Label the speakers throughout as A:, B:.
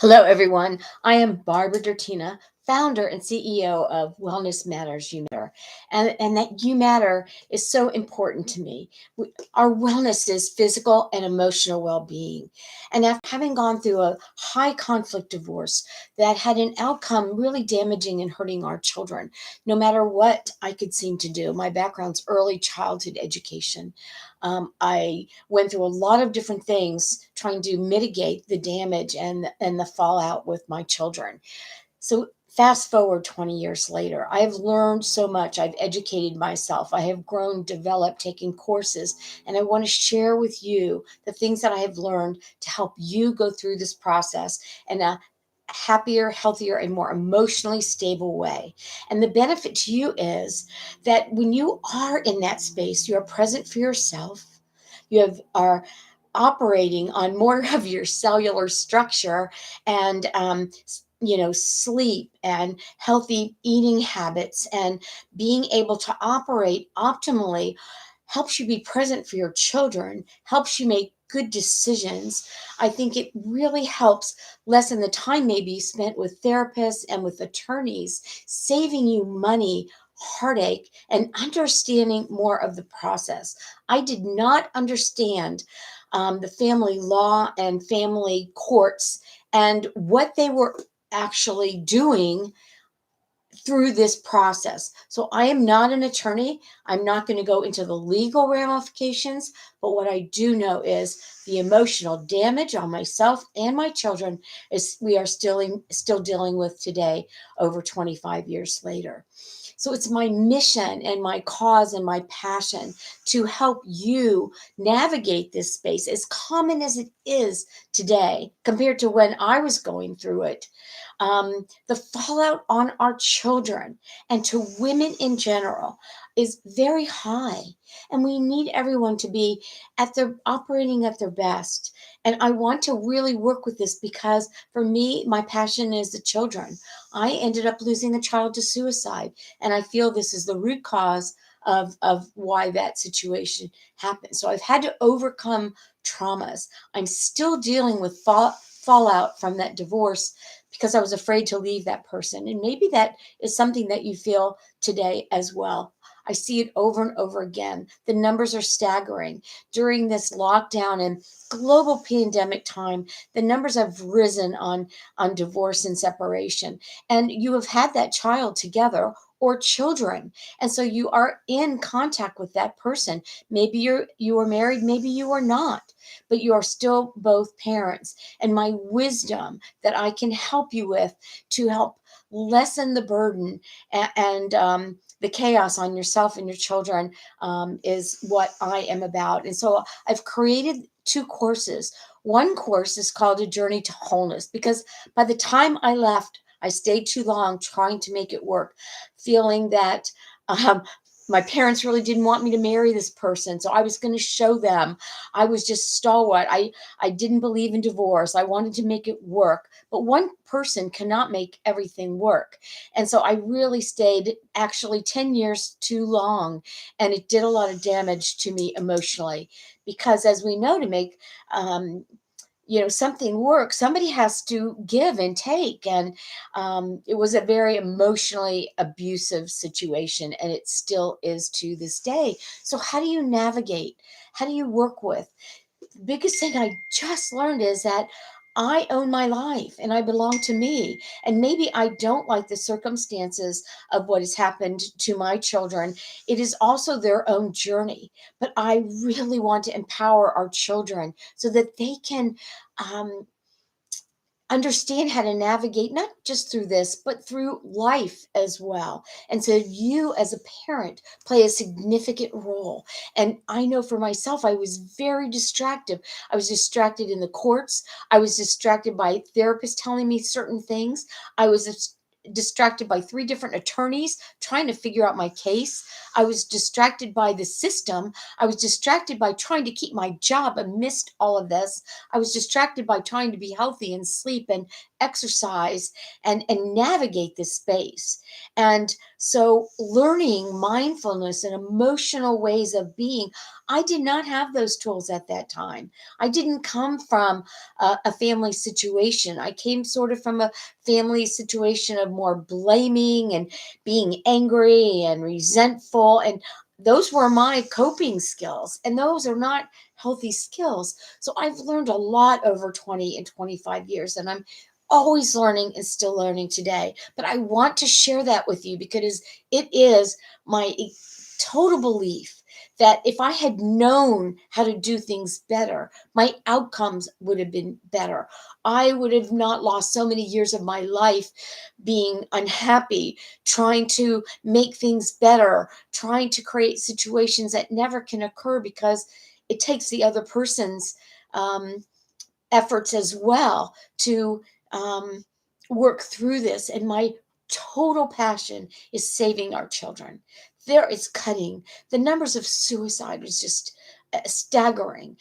A: Hello, everyone. I am Barbara Dertina, founder and CEO of Wellness Matters You Matter. And that You Matter is so important to me. Our wellness is physical and emotional well being. And after having gone through a high conflict divorce that had an outcome really damaging and hurting our children, no matter what I could seem to do, my background's early childhood education. I went through a lot of different things trying to mitigate the damage and the fallout with my children. So fast forward 20 years later, I have learned so much. I've educated myself. I have grown, developed, taken courses, and I want to share with you the things that I have learned to help you go through this process in a happier, healthier, and more emotionally stable way. And the benefit to you is that when you are in that space, you are present for yourself. Are operating on more of your cellular structure and sleep and healthy eating habits and being able to operate optimally helps you be present for your children, helps you make good decisions. I think it really helps lessen the time maybe spent with therapists and with attorneys, saving you money, heartache, and understanding more of the process. I did not understand the family law and family courts and what they were actually doing through this process. So I am not an attorney. I'm not going to go into the legal ramifications, but what I do know is the emotional damage on myself and my children is we are still dealing with today over 25 years later. So it's my mission and my cause and my passion to help you navigate this space, as common as it is today compared to when I was going through it. The fallout on our children and to women in general is very high, and we need everyone to be at their operating at their best. And I want to really work with this because for me, my passion is the children. I ended up losing a child to suicide, and I feel this is the root cause of why that situation happened. So I've had to overcome traumas. I'm still dealing with fallout from that divorce because I was afraid to leave that person. And maybe that is something that you feel today as well. I see it over and over again. The numbers are staggering. During this lockdown and global pandemic time, the numbers have risen on divorce and separation. And you have had that child together or children. And so you are in contact with that person. Maybe you are married, maybe you are not, but you are still both parents. And my wisdom that I can help you with to help lessen the burden and the chaos on yourself and your children is what I am about. And so I've created two courses. One course is called A Journey to Wholeness because by the time I left, I stayed too long trying to make it work, feeling that um, my parents really didn't want me to marry this person. So I was going to show them. I was just stalwart. I didn't believe in divorce. I wanted to make it work. But one person cannot make everything work. And so I really stayed actually 10 years too long. And it did a lot of damage to me emotionally. Because as we know, to make um, something work, somebody has to give and take. And it was a very emotionally abusive situation, and it still is to this day. So how do you navigate? How do you work with? The biggest thing I just learned is that I own my life and I belong to me. And maybe I don't like the circumstances of what has happened to my children. It is also their own journey. But I really want to empower our children so that they can um, understand how to navigate not just through this but through life as well. And so you as a parent play a significant role. And I know for myself, I was very distracted. I was distracted in the courts. I was distracted by therapists telling me certain things. I was distracted by three different attorneys trying to figure out my case. I was distracted by the system. I was distracted by trying to keep my job amidst all of this. I was distracted by trying to be healthy and sleep and exercise and navigate this space. And so learning mindfulness and emotional ways of being, I did not have those tools at that time. I didn't come from a family situation. I came sort of from a family situation of more blaming and being angry and resentful. And those were my coping skills. And those are not healthy skills. So I've learned a lot over 20 and 25 years, and I'm always learning and still learning today. But I want to share that with you because it is my total belief that if I had known how to do things better, my outcomes would have been better. I would have not lost so many years of my life being unhappy, trying to make things better, trying to create situations that never can occur because it takes the other person's um, efforts as well to um, work through this. And my total passion is saving our children. There is cutting. The numbers of suicide is just staggering.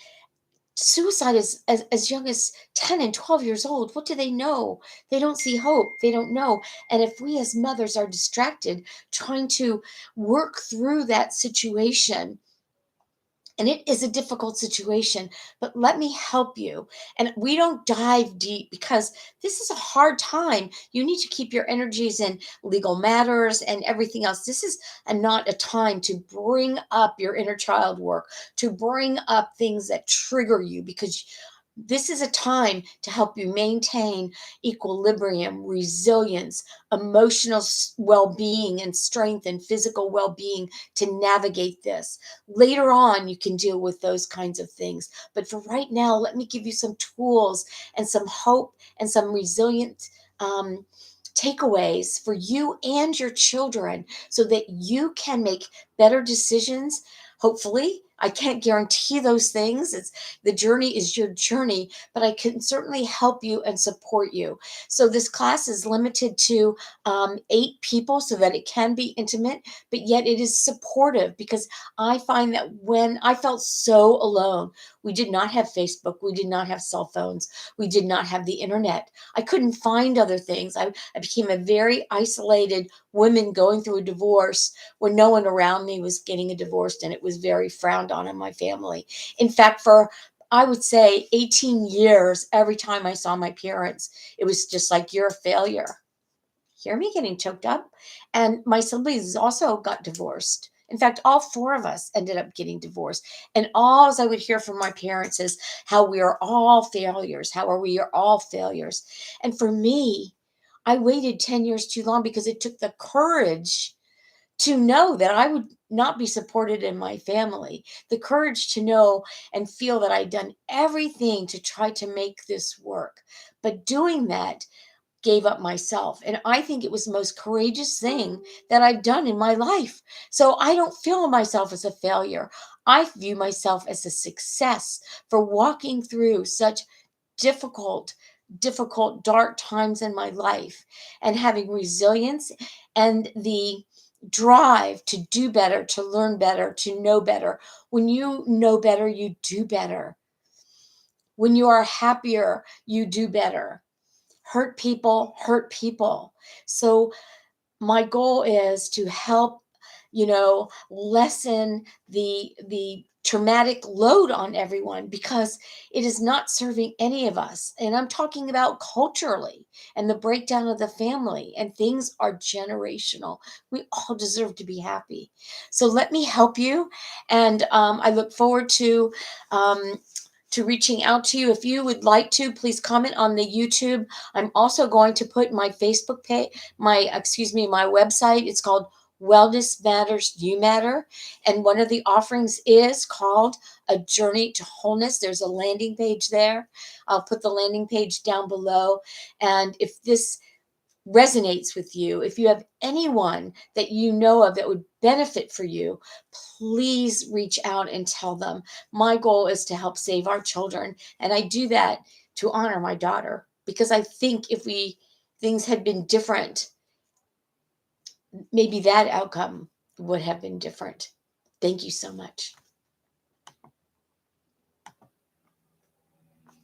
A: Suicide is as young as 10 and 12 years old. What do they know? They don't see hope. They don't know. And if we as mothers are distracted trying to work through that situation, and it is a difficult situation, but let me help you. And we don't dive deep because this is a hard time. You need to keep your energies in legal matters and everything else. This is not a time to bring up your inner child work, to bring up things that trigger you, because this is a time to help you maintain equilibrium, resilience, emotional well being, and strength and physical well being to navigate this. Later on, you can deal with those kinds of things. But for right now, let me give you some tools and some hope and some resilient um, takeaways for you and your children so that you can make better decisions. Hopefully, I can't guarantee those things. It's the journey is your journey, but I can certainly help you and support you. So this class is limited to 8 people so that it can be intimate, but yet it is supportive because I find that when I felt so alone, we did not have Facebook, we did not have cell phones, we did not have the internet. I couldn't find other things. I became a very isolated woman going through a divorce when no one around me was getting a divorce, and it was very frowned on in my family. In fact, for I would say 18 years, every time I saw my parents, it was just like, you're a failure. Hear me getting choked up? And my siblings also got divorced. In fact, all 4 of us ended up getting divorced. And all I would hear from my parents is how we are all failures, how are we are all failures. And for me, I waited 10 years too long because it took the courage to know that I would not be supported in my family, the courage to know and feel that I'd done everything to try to make this work. But doing that gave up myself. And I think it was the most courageous thing that I've done in my life. So I don't feel myself as a failure. I view myself as a success for walking through such difficult, difficult, dark times in my life and having resilience and the drive to do better, to learn better, to know better. When you know better, you do better. When you are happier, you do better. Hurt people hurt people. So my goal is to help, lessen the traumatic load on everyone because it is not serving any of us. And I'm talking about culturally and the breakdown of the family, and things are generational. We all deserve to be happy. So let me help you. And I look forward um, to reaching out to you. If you would like to, please comment on the YouTube. I'm also going to put my Facebook page, my website. It's called Wellness Matters You Matter. And one of the offerings is called A Journey to Wholeness. There's a landing page there. I'll put the landing page down below. And if this resonates with you, if you have anyone that you know of that would benefit for you, please reach out and tell them. My goal is to help save our children. And I do that to honor my daughter because I think if things had been different, maybe that outcome would have been different. Thank you so much.